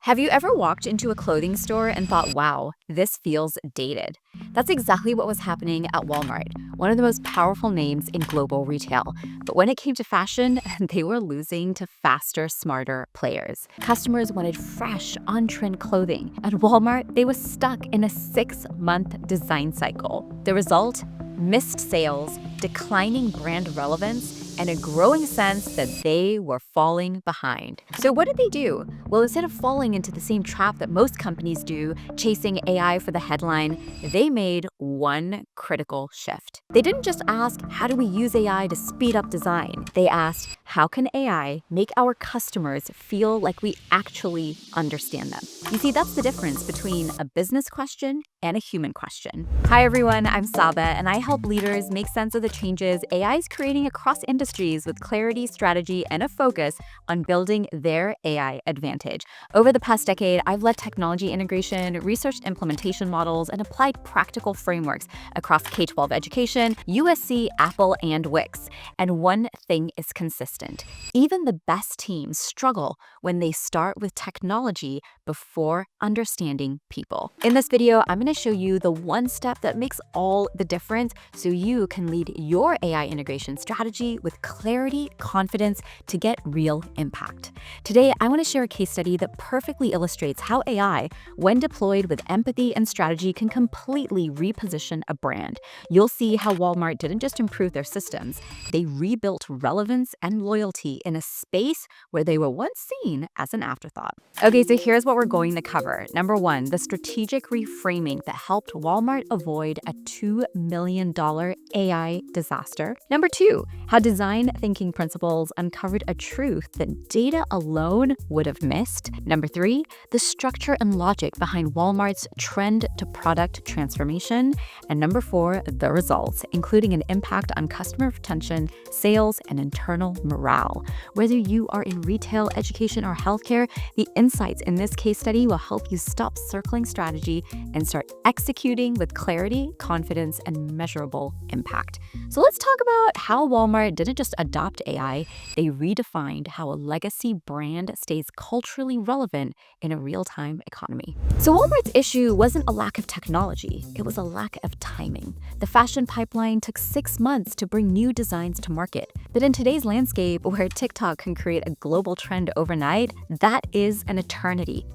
Have you ever walked into a clothing store and thought, wow, this feels dated? That's exactly what was happening at Walmart, one of the most powerful names in global retail. But when it came to fashion, they were losing to faster, smarter players. Customers wanted fresh, on-trend clothing. At Walmart, they were stuck in a 6-month design cycle. The result? Missed sales, declining brand relevance, and a growing sense that they were falling behind. So what did they do? Well, instead of falling into the same trap that most companies do, chasing AI for the headline, they made one critical shift. They didn't just ask, how do we use AI to speed up design? They asked, how can AI make our customers feel like we actually understand them? You see, that's the difference between a business question and a human question. Hi everyone, I'm Saba, and I help leaders make sense of the changes AI is creating across industries with clarity, strategy, and a focus on building their AI advantage. Over the past decade, I've led technology integration, researched implementation models, and applied practical frameworks across K-12 education, USC, Apple, and Wix. And one thing is consistent. Even the best teams struggle when they start with technology before understanding people. In this video, I'm going to show you the one step that makes all the difference so you can lead your AI integration strategy with clarity, confidence to get real impact. Today, I want to share a case study that perfectly illustrates how AI, when deployed with empathy and strategy, can completely reposition a brand. You'll see how Walmart didn't just improve their systems, they rebuilt relevance and loyalty in a space where they were once seen as an afterthought. Okay, so here's what we're going to cover. Number one, the strategic reframing that helped Walmart avoid a $2 million AI disaster. Number two, how design thinking principles uncovered a truth that data alone would have missed. Number three, the structure and logic behind Walmart's trend to product transformation. And number four, the results, including an impact on customer retention, sales, and internal morale. Whether you are in retail, education, or healthcare, the insights in this case study will help you stop circling strategy and start executing with clarity, confidence, and measurable impact. So let's talk about how Walmart didn't just adopt AI, they redefined how a legacy brand stays culturally relevant in a real-time economy. So Walmart's issue wasn't a lack of technology, it was a lack of timing. The fashion pipeline took 6 months to bring new designs to market. But in today's landscape, where TikTok can create a global trend overnight, that is an eternity.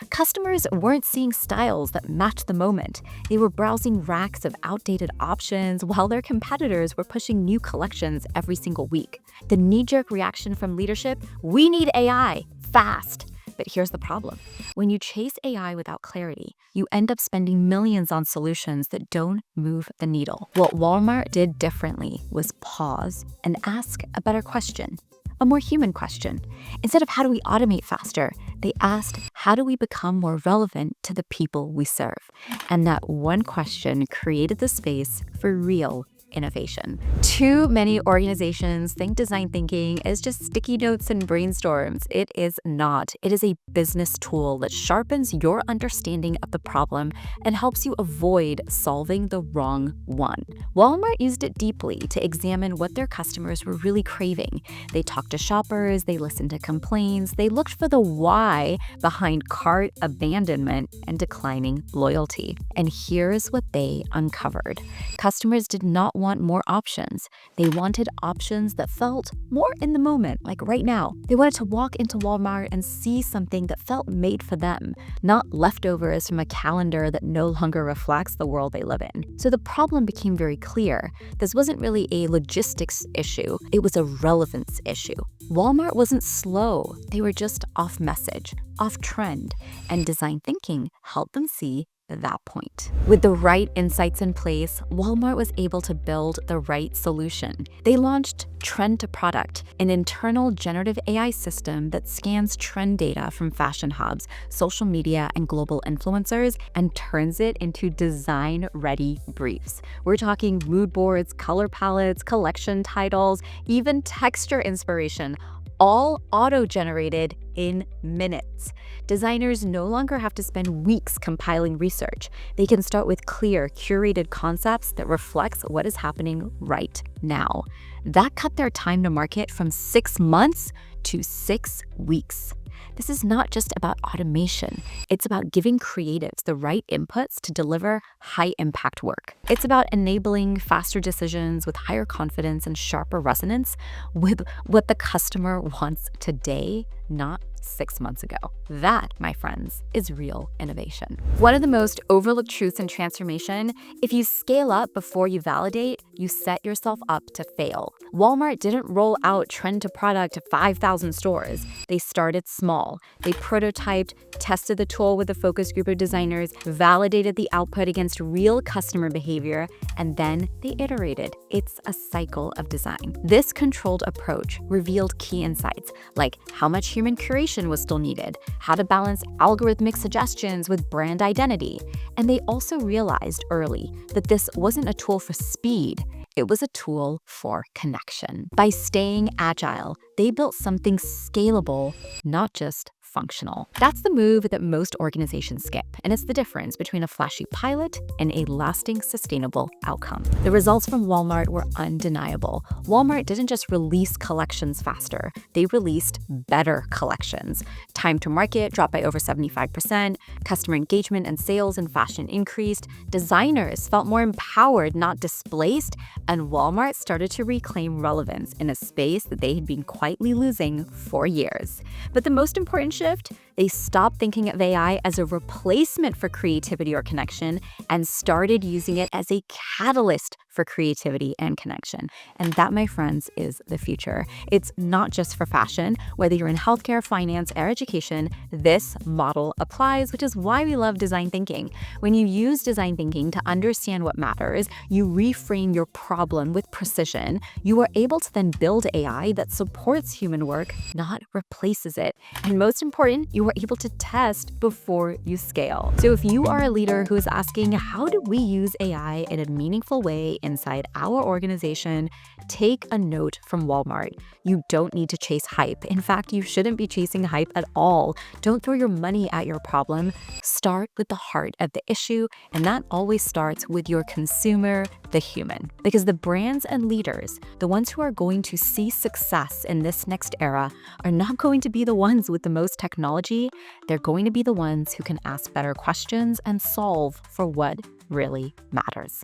Customers weren't seeing styles that matched the moment. They were browsing racks of outdated options while their competitors were pushing new collections every single week. The knee-jerk reaction from leadership, we need AI, fast. But here's the problem. When you chase AI without clarity, you end up spending millions on solutions that don't move the needle. What Walmart did differently was pause and ask a better question. A more human question. Instead of how do we automate faster, they asked, how do we become more relevant to the people we serve? And that one question created the space for real innovation. Too many organizations think design thinking is just sticky notes and brainstorms. It is not. It is a business tool that sharpens your understanding of the problem and helps you avoid solving the wrong one. Walmart used it deeply to examine what their customers were really craving. They talked to shoppers, they listened to complaints, they looked for the why behind cart abandonment and declining loyalty. And here's what they uncovered. Customers did not want more options. They wanted options that felt more in the moment, like right now. They wanted to walk into Walmart and see something that felt made for them, not leftovers from a calendar that no longer reflects the world they live in. So the problem became very clear. This wasn't really a logistics issue, it was a relevance issue. Walmart wasn't slow, they were just off message, off trend, and design thinking helped them see that point. With the right insights in place, Walmart was able to build the right solution. They launched Trend to Product, an internal generative AI system that scans trend data from fashion hubs, social media, and global influencers and turns it into design-ready briefs. We're talking mood boards, color palettes, collection titles, even texture inspiration, all auto-generated in minutes. Designers no longer have to spend weeks compiling research. They can start with clear, curated concepts that reflects what is happening right now. That cut their time to market from 6 months to 6 weeks. This is not just about automation. It's about giving creatives the right inputs to deliver high-impact work. It's about enabling faster decisions with higher confidence and sharper resonance with what the customer wants today, not 6 months ago. That, my friends, is real innovation. One of the most overlooked truths in transformation: if you scale up before you validate, you set yourself up to fail. Walmart didn't roll out trend to product to 5,000 stores. They started small. They prototyped, tested the tool with a focus group of designers, validated the output against real customer behavior, and then they iterated. It's a cycle of design. This controlled approach revealed key insights, like how much human curation was still needed, how to balance algorithmic suggestions with brand identity. And they also realized early that this wasn't a tool for speed, it was a tool for connection. By staying agile, they built something scalable, not just functional. That's the move that most organizations skip, and it's the difference between a flashy pilot and a lasting, sustainable outcome. The results from Walmart were undeniable. Walmart didn't just release collections faster, they released better collections. Time to market dropped by over 75%, customer engagement and sales in fashion increased, designers felt more empowered, not displaced, and Walmart started to reclaim relevance in a space that they had been quietly losing for years. But the most important shift, they stopped thinking of AI as a replacement for creativity or connection and started using it as a catalyst for creativity and connection. And that, my friends, is the future. It's not just for fashion. Whether you're in healthcare, finance, or education, this model applies, which is why we love design thinking. When you use design thinking to understand what matters, you reframe your problem with precision, you are able to then build AI that supports human work, not replaces it. And most important, you are able to test before you scale. So if you are a leader who is asking, how do we use AI in a meaningful way inside our organization, take a note from Walmart. You don't need to chase hype. In fact, you shouldn't be chasing hype at all. Don't throw your money at your problem. Start with the heart of the issue, and that always starts with your consumer, the human. Because the brands and leaders, the ones who are going to see success in this next era, are not going to be the ones with the most technology. They're going to be the ones who can ask better questions and solve for what really matters.